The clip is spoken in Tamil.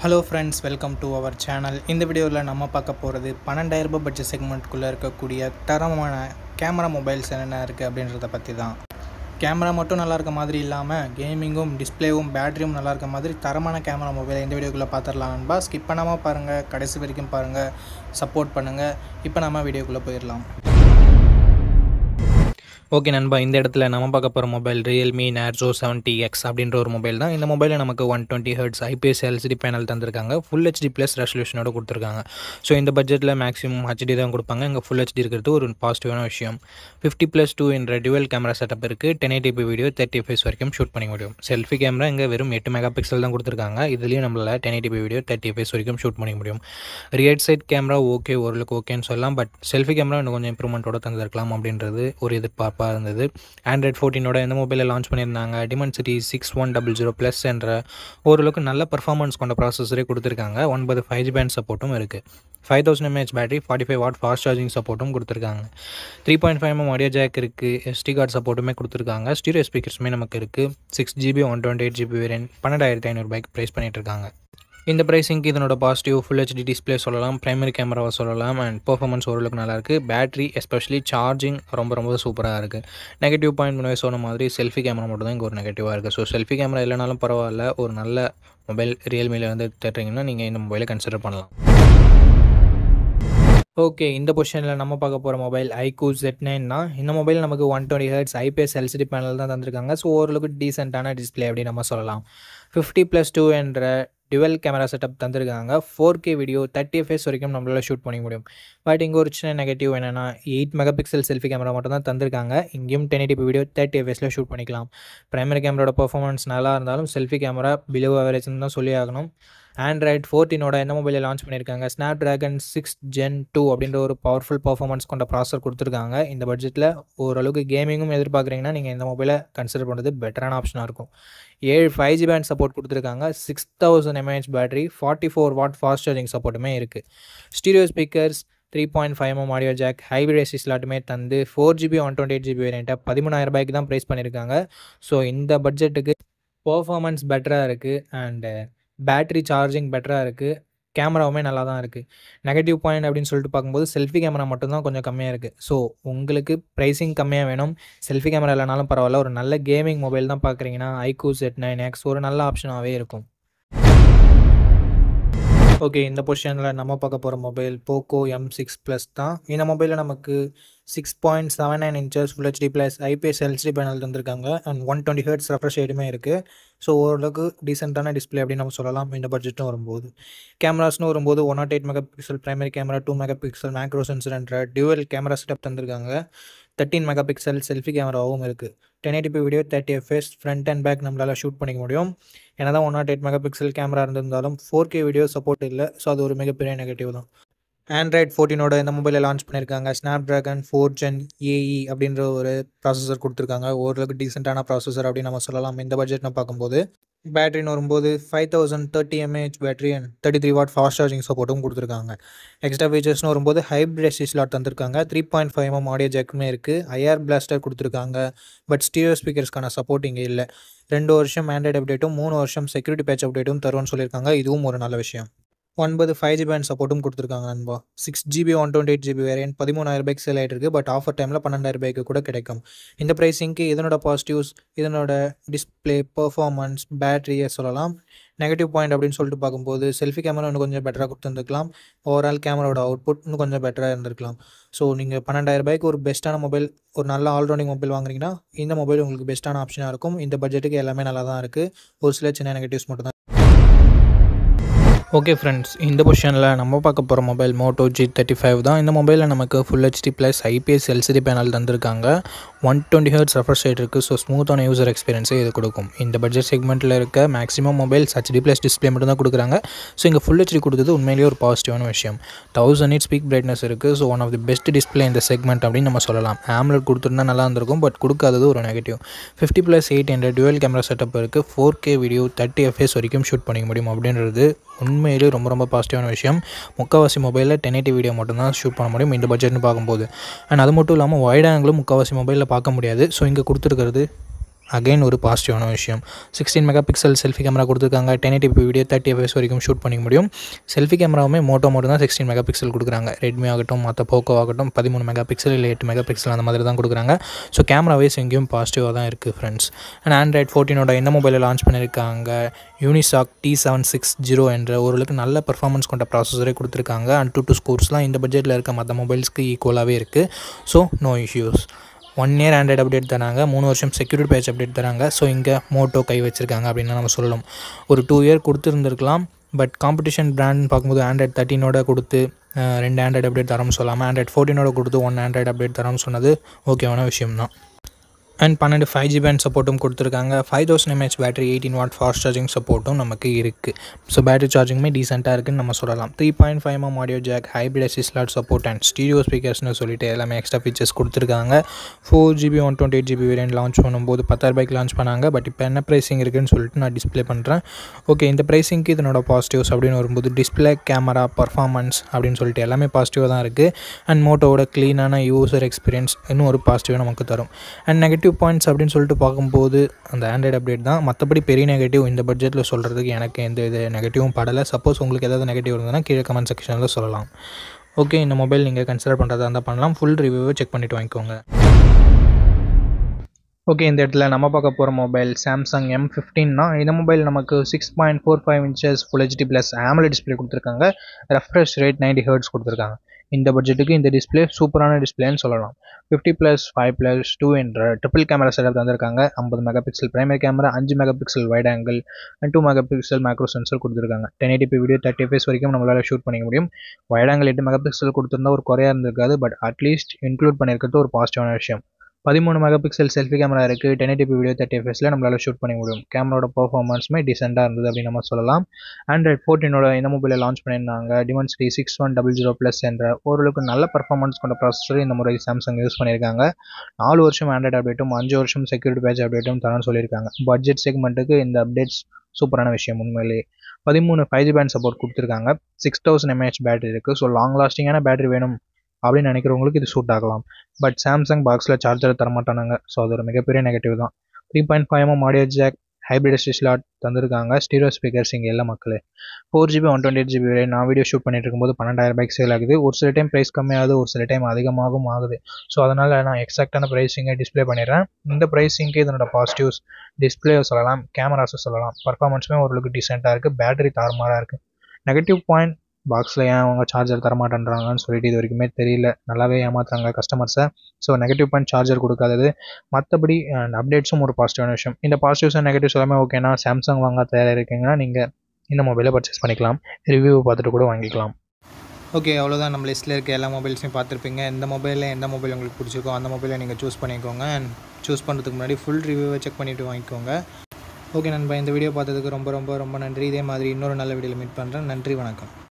Hello friends, welcome to our channel. இந்த வீடியோவில் நம்ம பார்க்க போகிறது 12,000 பட்ஜெட் செக்மெண்ட்குள்ளே இருக்கக்கூடிய தரமான கேமரா மொபைல்ஸ் என்னென்ன இருக்குது அப்படின்றத பற்றி தான். கேமரா மட்டும் நல்லா இருக்க மாதிரி இல்லாமல் கேமிங்கும் டிஸ்பிளேவும் பேட்டரியும் நல்லா இருக்க மாதிரி தரமான கேமரா மொபைலை இந்த வீடியோக்குள்ளே பார்த்துடலாம் நண்பா. ஸ்கிப் பண்ணாமல் பாருங்கள், கடைசி வரைக்கும் பாருங்கள், சப்போர்ட் பண்ணுங்கள். இப்போ நம்ம வீடியோக்குள்ளே போயிடலாம். ஓகே நண்பா, இந்த இடத்துல நம்ம பார்க்க போகிற மொபைல் ரியல்மி நேர்ஸோ 70X அப்படின்ற ஒரு மொபைல் தான். இந்த மொபைலில் நமக்கு 120 Hz IPS LCD பேனல் தந்திருக்காங்க. ஃபுல் HD ப்ளஸ் ரெசல்யூஷனோட கொடுத்துருக்காங்க. ஸோ இந்த பட்ஜெட்டில் மேக்ஸிமம் HD தான் கொடுப்பாங்க. இங்கே ஃபுல் HD இருக்கிறது ஒரு பாசிட்டிவான விஷயம். 50+2 என்ற டுவல் கேமரா செட்டப் இருக்குது. 1080p வீடியோ 30 fps வரைக்கும் ஷூட் பண்ணி முடியும். செல்ஃபி கேமரா இங்கே வெறும் 8 மெகாபிக்சல் தான் கொடுத்துருக்காங்க. இதுலேயும் நம்மளால் 1080p வீடியோ 30 fps வரைக்கும் ஷூட் பண்ணி முடியும். ரியர் சைட் கேமரா ஓகே, ஓரளவுக்கு ஓகேன்னு சொல்லலாம். பட் செல்ஃபி கேமரா இன்னும் கொஞ்சம் இம்ப்ரூவ்மெண்ட்டோட தந்திருக்கலாம் அப்படின்றது ஒரு எதிர்பார்ப்பாக இருந்தது. Android 14 இந்த மொபைலில் லான்ச் பண்ணியிருந்தாங்க. Dimensity 6100+ என்ற ஓரளவுக்கு நல்ல பர்ஃபார்மன்ஸ் கொண்ட ப்ராசஸரே கொடுத்துருக்காங்க. 9 5G பேண்ட் சப்போர்ட்டும் இருக்குது. 5000 mAh battery, 45 what fast charging சப்போர்ட்டும் கொடுத்துருக்காங்க. 3.5mm ஆடியோ ஜாக் இருக்குது. SD கார்டு சப்போர்ட்டுமே கொடுத்துருக்காங்க. ஸ்டீரியோ ஸ்பீக்கர்ஸுமே நமக்கு இருக்குது. 6GB 128GB வேரியன்ட் 12,500 ப்ரைஸ் பண்ணிட்டு இருக்காங்க. இந்த ப்ரைஸிங்க்கு இதனோட பாசிட்டிவ் ஃபுல் HD டிஸ்பிளே சொல்லலாம், ப்ரைமரி கேமராவை சொல்லலாம், அண்ட் பர்ஃபார்மன்ஸ் ஓரளவுக்கு நல்லாயிருக்கு. பேட்டரி எஸ்பெஷலி சார்ஜிங் ரொம்ப சூப்பராக இருக்குது. நெகட்டிவ் பாயிண்ட் முன்னாடி சொன்ன மாதிரி செல்ஃபி கேமரா மட்டும் தான் இங்கே ஒரு நெகட்டிவாக இருக்குது. ஸோ செல்ஃபி கேமரா இல்லைனாலும் பரவாயில்ல, ஒரு நல்ல மொபைல் ரியல்மியில் வந்து தேடுறீங்கன்னா நீங்கள் இந்த மொபைலை கன்சிடர் பண்ணலாம். ஓகே, இந்த பொசிஷனில் நம்ம பார்க்க போகிற மொபைல் iQOO Z9 தான். இந்த மொபைல் நமக்கு 120 Hz IPS LCD பேனல் தான் தந்திருக்காங்க. ஸோ ஓரளவுக்கு டீசெண்டான டிஸ்பிளே அப்படின்னு நம்ம சொல்லலாம். 50+2 என்ற டுவல் கேமரா செட்டப் தந்திருக்காங்க. 4K வீடியோ 30 fps வரைக்கும் நம்மளால் ஷூட் பண்ண முடியும். பட் இங்கே ஒரு சின்ன நெகட்டிவ் என்னென்னா 8 மெகாபிக்சல் செல்ஃபி கேமரா மட்டும் தான் தந்திருக்காங்க. இங்கேயும் 1080p வீடியோ 30 fps ஷூட் பண்ணிக்கலாம். ப்ரைமரி கேமராவோட பர்ஃபார்மன்ஸ் நல்லா இருந்தாலும் செல்ஃபி கேமரா பிலோ ஆவரேஜ்னு தான் சொல்லி ஆகணும். Android 14 இந்த மொபைலை லான்ச் பண்ணியிருக்காங்க. Snapdragon 6 Gen 2 அப்படின்ற ஒரு பவர்ஃபுல் பர்ஃபார்மன்ஸ் கொண்ட ப்ராசஸர் கொடுத்துருக்காங்க. இந்த பட்ஜெட்டில் ஓரளவுக்கு கேமிங்கும் எதிர்பார்க்குறீங்கன்னா நீங்கள் இந்த மொபைலை கன்சிடர் பண்ணுறது பெட்டரான ஆப்ஷனாக இருக்கும். 7 5G பேண்ட் சப்போர்ட் கொடுத்துருக்காங்க. 6000 mAh battery, 44 watt fast charging சப்போர்ட்டுமே இருக்குது. Stereo speakers, 3.5mm audio jack, hybrid AC ஸ்லாட்டுமே தந்து 4GB 128GB வேரியண்ட்டை 13,000 தான் ப்ரைஸ் பண்ணியிருக்காங்க. ஸோ இந்த பட்ஜெட்டுக்கு பர்ஃபார்மன்ஸ் பெட்டராக இருக்குது அண்டு பேட்டரி சார்ஜிங் பெட்டராக இருக்குது. கேமராவுமே நல்லா தான் இருக்குது. நெகட்டிவ் பாயிண்ட் அப்படின்னு சொல்லிட்டு பார்க்கும்போது செல்ஃபி கேமரா மட்டும்தான் கொஞ்சம் கம்மியாக இருக்குது. ஸோ உங்களுக்கு ப்ரைஸிங் கம்மியாக வேணும், செல்ஃபி கேமரா இல்லைனாலும் பரவாயில்ல, ஒரு நல்ல கேமிங் மொபைல் தான் பார்க்குறீங்கன்னா iQOO Z9X ஒரு நல்ல ஆப்ஷனாகவே இருக்கும். ஓகே, இந்த பொசிஷனில் நம்ம பார்க்க போகிற மொபைல் Poco M6 Plus தான். இந்த மொபைலில் நமக்கு 6.79 inches full HD plus IPS LCD panel தந்திருக்காங்க. அண்ட் 120 Hz ரெஃப்ரெஷ் ரேட்டுமே இருக்குது. ஸோ ஓரளவுக்கு டீசெண்டான டிஸ்பிளே அப்படின்னு நம்ம சொல்லலாம். இந்த பட்ஜெட்டும் வரும்போது கேமராஸ்னு வரும்போது 108 megapixel primary camera, 2 megapixel macro sensor என்ற டுவல் கேமரா செட்டப் தந்திருக்காங்க. 13 மெகாபிக்சல் செல்ஃபி கேமராவும் இருக்குது. 1080p video 30 fps front and back நம்மளால் ஷூட் பண்ணிக்க முடியும். ஏன்னா தான் 108 மெகாபிக்சல் கேமரா இருந்திருந்தாலும் 4K வீடியோ சப்போர்ட் இல்லை. ஸோ அது ஒரு மிகப்பெரிய நெகட்டிவ் தான். Android 14 இந்த மொபைலை லான்ச் பண்ணியிருக்காங்க. Snapdragon 4 Gen AE அப்படின்ற ஒரு ப்ராசஸர் கொடுத்துருக்காங்க. ஓரளவுக்கு டீசெண்டான ப்ராசஸர் அப்படின்னு நம்ம சொல்லலாம். இந்த பட்ஜெட்னு பார்க்கும்போது பேட்டரின்னு வரும்போது 5030 mAh battery and 33 what fast charging சப்போர்ட்டும் கொடுத்துருக்காங்க. எக்ஸ்ட்ரா ஃபீச்சர்ஸ்னு வரும்போது ஹைப்ரிட் AC ஸ்லாட் தந்திருக்காங்க. 3.5mm ஆடியோ ஜாக்குமே இருக்குது. IR பிளாஸ்டர் கொடுத்துருக்காங்க. பட் ஸ்டீரியோ ஸ்பீக்கர்ஸ்க்கான சப்போர்ட் இங்கே இல்லை. 2 வருஷம் Android அப்டேட்டும் 3 வருஷம் செக்யூரிட்டி பேட்ச் அப்டேட்டும் தருவோன்னு சொல்லியிருக்காங்க. இதுவும் ஒரு நல்ல விஷயம். 9 5G பேண்ட் சப்போர்ட்டும் கொடுத்துருக்காங்க நண்பா. 6GB 128GB வேரியன்ட் 13,000 சேல் ஆகிட்டு இருக்குது. பட் ஆஃபர் டைமில் 12,000 கூட கிடைக்கும். இந்த ப்ரைஸிங்க்கு இதனோட பாசிட்டிவ்ஸ், இதனோட டிஸ்பிளே, பர்ஃபார்மன்ஸ், பேட்டரியை சொல்லலாம். நெகட்டிவ் பாயிண்ட் அப்படின்னு சொல்லிட்டு பார்க்கும்போது செல்ஃபி கேமரா இன்னும் கொஞ்சம் பெட்டராக கொடுத்துருந்துருக்கலாம். ஓவரால் கேமராவோட அவுட்புட் இன்னும் கொஞ்சம் பெட்டராக இருந்திருக்கலாம். ஸோ நீங்கள் 12,000 ஒரு பெஸ்ட்டான மொபைல், ஒரு நல்ல ஆல்ரவுண்டிங் மொபைல் வாங்குறீங்கன்னா இந்த மொபைல் உங்களுக்கு பெஸ்ட்டான ஆப்ஷனாக இருக்கும். இந்த பட்ஜெட்டுக்கு எல்லாமே நல்லா தான் இருக்குது. ஒரு சில சின்ன நெகட்டிவ்ஸ் மட்டும் தான். ஓகே ஃப்ரெண்ட்ஸ், இந்த பொசிஷனில் நம்ம பார்க்க போகிற மொபைல் Moto G35 தான். இந்த மொபைலில் நமக்கு full HD plus IPS LCD panel தந்திருக்காங்க. 120 Hz ரெஃப்ரெஷ் ரேட் இருக்குது. ஸோ ஸ்மூத்தான யூசர் எக்ஸ்பீரியன்ஸை இது கொடுக்கும். இந்த பட்ஜெட் செக்மெண்ட்டில் இருக்க maximum mobiles HD plus display மட்டும் தான் கொடுக்குறாங்க. ஸோ இங்கே ஃபுல் HD கொடுத்தது உண்மையிலேயே ஒரு பாசிட்டிவான விஷயம். 1000 nits பீக் பிரைட்னஸ் இருக்குது. So one of the best display இந்த செக்மெண்ட் அப்படின்னு நம்ம சொல்லலாம். AMOLED கொடுத்துருந்தா நல்லா இருந்திருக்கும், பட் கொடுக்காதது ஒரு நெகட்டிவ். 50+8 என்ற டுவல் கேமரா செட்டப் இருக்குது. 4K வீடியோ 30 fps வரைக்கும் ஷூட் பண்ணிக்க முடியும் அப்படின்றது உண்மையிலே ரொம்ப பாசிட்டிவான விஷயம். முக்கால்வாசி மொபைலில் 1080 வீடியோ மட்டும்தான் ஷூட் பண்ண முடியும் இந்த பட்ஜெட்னு பார்க்கும்போது. அண்ட் அது மட்டும் இல்லாமல் வைட் ஆங்கிளும் முக்கால்வாசி மொபைலில் பார்க்க முடியாது. ஸோ இங்கே கொடுத்துருக்கிறது அகைன் ஒரு பாசிட்டிவான விஷயம். 16 மெகா பிக்சல் செல்ஃபி கேமரா கொடுத்துருக்காங்க. 1080p வீடியோ 30 fps வரைக்கும் ஷூட் பண்ணிக்க முடியும். செல்ஃபி கேமராவுமே மோட்டோ மட்டும் தான் 16 மெகா பிக்சல் கொடுக்குறாங்க. ரெட்மி ஆகட்டும், மற்ற போக்கோ ஆகட்டும் 13 மெகா பிக்சல் இல்லை 8 மெகா பிக்சல் அந்த மாதிரி தான் கொடுக்குறாங்க. ஸோ கேமரா வைஸ் எங்கேயும் பாசிட்டிவாக தான் இருக்குது ஃப்ரெண்ட்ஸ். அண்ட் ஆண்ட்ராய்ட் 14 இந்த மொபைலில் லான்ச் பண்ணியிருக்காங்க. யூனிசாக் T760 என்ற ஓரளவுக்கு நல்ல பர்ஃபார்மன்ஸ் கொண்ட ப்ராசஸரே கொடுத்துருக்காங்க. அண்ட் 2 ஸ்கோர்ஸ்லாம் இந்த பட்ஜெட்டில் இருக்க மற்ற மொபைல்ஸ்க்கு ஈக்குவலாகவே இருக்குது. So no issues. 1 year Android update தராங்க, 3 வருஷம் செக்யூரிட்டி பேட்ச் அப்டேட் தராங்க. ஸோ இங்கே மோட்டோ கை வச்சுருக்காங்க அப்படின்னு நம்ம சொல்லலாம். ஒரு 2 year கொடுத்துருந்துருக்கலாம். பட் காம்படிஷன் பிராண்ட்னு பார்க்கும்போது ஆண்ட்ராய்டு 13 கொடுத்து 2 ஆண்ட்ராய்டு அப்டேட் தரோம்னு சொல்லாமல் ஆண்ட்ராய்டு 14 கொடுத்து 1 ஆண்ட்ராய்டு அப்டேட் தரோம்னு சொன்னது ஓகேவான விஷயம் தான். அண்ட் 12 5G பேண்ட் சப்போர்ட்டும் கொடுத்துருக்காங்க. 5000 mAh battery 18 watt fast charging சப்போர்ட்டும் நமக்கு இருக்குது. ஸோ பேட்டரி சார்ஜிங்குமே டீசெண்டாக இருக்குதுன்னு நம்ம சொல்லலாம். 3.5mm audio jack, hybrid SD slot support and stereo ஸ்பீக்கர்ஸ்னு சொல்லிட்டு எல்லாமே எக்ஸ்ட்ரா ஃபீச்சர்ஸ் கொடுத்துருக்காங்க. 4GB 128GB வேரியன்ட் லான்ச் பண்ணும்போது 10,000 லான்ச் பண்ணாங்க. பட் இப்போ என்ன ப்ரைஸிங் இருக்குதுன்னு சொல்லிட்டு நான் டிஸ்பிளே பண்ணுறேன். ஓகே, இந்த ப்ரைஸிங்க்கு இதனோட பாசிட்டிவ்ஸ் அப்படின்னு வரும்போது டிஸ்பிளே, கேமரா, பர்ஃபார்மன்ஸ் அப்படின்னு சொல்லிட்டு எல்லாமே பாசிட்டிவாக தான் இருக்குது. அண்ட் மோட்டோவோட க்ளீனான யூசர் எக்ஸ்பீரியன்ஸ் இன்னும் ஒரு பாசிட்டிவாக நமக்கு தரும். அண்ட் நெகட்டிவ் பாயிண்ட்ஸ் அப்படின்னு சொல்லிட்டு பார்க்கும்போது அந்த ஆண்ட்ராய்டு அப்டேட் தான். மற்றபடி பெரிய நெகட்டிவ் இந்த பட்ஜெட்டில் சொல்கிறதுக்கு எனக்கு எந்த இது நெகட்டிவும் படலை. சப்போஸ் உங்களுக்கு ஏதாவது நெகட்டிவ் இருந்ததுன்னா கீழே கமெண்ட் செக்ஷனில் சொல்லலாம். ஓகே, இந்த மொபைல் நீங்கள் கன்சிடர் பண்ணுறதா இருந்தால் பண்ணலாம். ஃபுல் ரிவ்யூவை செக் பண்ணிவிட்டு வாங்கிக்கோங்க. ஓகே, இந்த இடத்துல நம்ம பார்க்க போகிற மொபைல் சாம்சங் M15 தான். இந்த மொபைல் நமக்கு 6.45 inches Full HD + AMOLED display கொடுத்துருக்காங்க. ரெஃப்ரெஷ் ரேட் 90 Hz கொடுத்துருக்காங்க. இந்த பட்ஜெட்டுக்கு இந்த டிஸ்பிளே சூப்பரான டிஸ்பிளேன்னு சொல்லலாம். 50+5+2 என்ற ட்ரிபிள் கேமரா செட்டப் தந்திருக்காங்க. 50 mega pixel primary camera, 5 mega pixel wide angle and 2 mega pixel macro sensor கொடுத்துருக்காங்க. 1080p வீடியோ 30 fps வரைக்கும் நம்மளால் ஷூட் பண்ணிக்க முடியும். வைட் ஆங்கிள் 8 மெகா பிக்சல் கொடுத்துருந்தா ஒரு குறையாக இருந்திருக்காது. பட் அட்லீஸ்ட் இன்க்ளூட் பண்ணியிருக்கிறது ஒரு பாசிட்டிவான விஷயம். 13 மெகா பிக்சல் செல்ஃபி கேமரா இருக்குது. 1080p வீடியோ 30 fpsல நம்மளால் ஷூட் பண்ண முடியும். கேமராவோட பர்ஃபார்மன்ஸுமே டீசெண்டாக இருந்தது அப்படின்னு நம்ம சொல்லலாம். ஆண்ட்ராய்ட் 14 இந்த மொபைலில் லான்ச் பண்ணியிருந்தாங்க. Dimensity 6100+ என்ற ஓரளவுக்கு நல்ல பர்ஃபார்மன்ஸ் கொண்ட ப்ராசஸர் இந்த முறை சாம்சங் யூஸ் பண்ணியிருக்காங்க. 4 வருஷம் ஆண்ட்ராய்டு அப்டேட்டும் 5 வருஷம் செக்யூரிட்டி பேட்ச் அப்டேட்டும் தரேன்னு சொல்லியிருக்காங்க. பட்ஜெட் செக்மெண்ட்டுக்கு இந்த அப்டேட்ஸ் சூப்பரான விஷயம் உண்மையிலே. 13 5G பேண்ட் சப்போர்ட் கொடுத்துருக்காங்க. 6000 mAh பேட்டரி இருக்குது. ஸோ லாங் லாஸ்டிங்கான பேட்டரி வேணும் அப்படின்னு நினைக்கிறவங்களுக்கு இது சூட் ஆகலாம். பட் சாம்சங் பாக்ஸில் சார்ஜர் தரமாட்டானாங்க. ஸோ அது ஒரு மிகப்பெரிய நெகட்டிவ் தான். 3.5mm audio jack, hybrid SD slot தந்திருக்காங்க. ஸ்டீரியோ ஸ்பீக்கர்ஸ் இங்கே இல்லை மக்களே. 4GB 128GB variant. நான் வீடியோ ஷூட் பண்ணிட்டு இருக்கும்போது 12,000 சேல் ஆகுது. ஒரு சில டைம் ப்ரைஸ் கம்மியாகுது, ஒரு சில டைம் அதிகமாகவும் ஆகுது. ஸோ அதனால் நான் எக்ஸாக்டான ப்ரைஸிங்கை டிஸ்பிளே பண்ணிடுறேன். இந்த ப்ரைஸிங்க்கு இதனோட பாசிட்டிவ்ஸ் டிஸ்பிளே சொல்லலாம், கேமராஸும் சொல்லலாம். பர்ஃபார்மன்ஸுமே ஓரளவுக்கு டீசெண்டாக இருக்குது. பேட்டரி தாறுமாறாக இருக்குது. நெகட்டிவ் பாயிண்ட், பாக்ஸில் ஏன் அவங்க சார்ஜர் தரமாட்டேன்றாங்கன்னு சொல்லிட்டு இது வரைக்குமே தெரியல. நல்லாவே ஏமாத்துறாங்க கஸ்டமர்ஸை. ஸோ நெகட்டிவ் பாயிண்ட் சார்ஜர் கொடுக்காதது. மற்றபடி அப்டேட்ஸும் ஒரு பாசிட்டிவான விஷயம். இந்த பாசிட்டிவ்ஸ் அண்ட் நெகட்டிவ்ஸ் எல்லாமே ஓகேனா சாம்சங் வாங்க தயாராக இருக்கீங்கன்னா நீங்கள் இந்த மொபைலை பர்ச்சேஸ் பண்ணிக்கலாம். ரிவ்யூ பார்த்துட்டு கூட வாங்கிக்கலாம். ஓகே, அவ்வளோதான். நம்ம லிஸ்ட்டில் இருக்க எல்லா மொபைல்ஸையும் பார்த்துருப்பீங்க. எந்த மொபைலில் எந்த மொபைல் உங்களுக்கு பிடிச்சிருக்கோ அந்த மொபைலை நீங்கள் சூஸ் பண்ணிக்கோங்க. அண்ட் சூஸ் பண்ணுறதுக்கு முன்னாடி ஃபுல் ரிவ்யூவை செக் பண்ணிவிட்டு வாங்கிக்கோங்க. ஓகே நண்பா, இந்த வீடியோ பார்த்ததுக்கு ரொம்ப ரொம்ப ரொம்ப நன்றி. இதே மாதிரி இன்னொரு நல்ல வீடியோவில் மீட் பண்ணுறேன். நன்றி, வணக்கம்.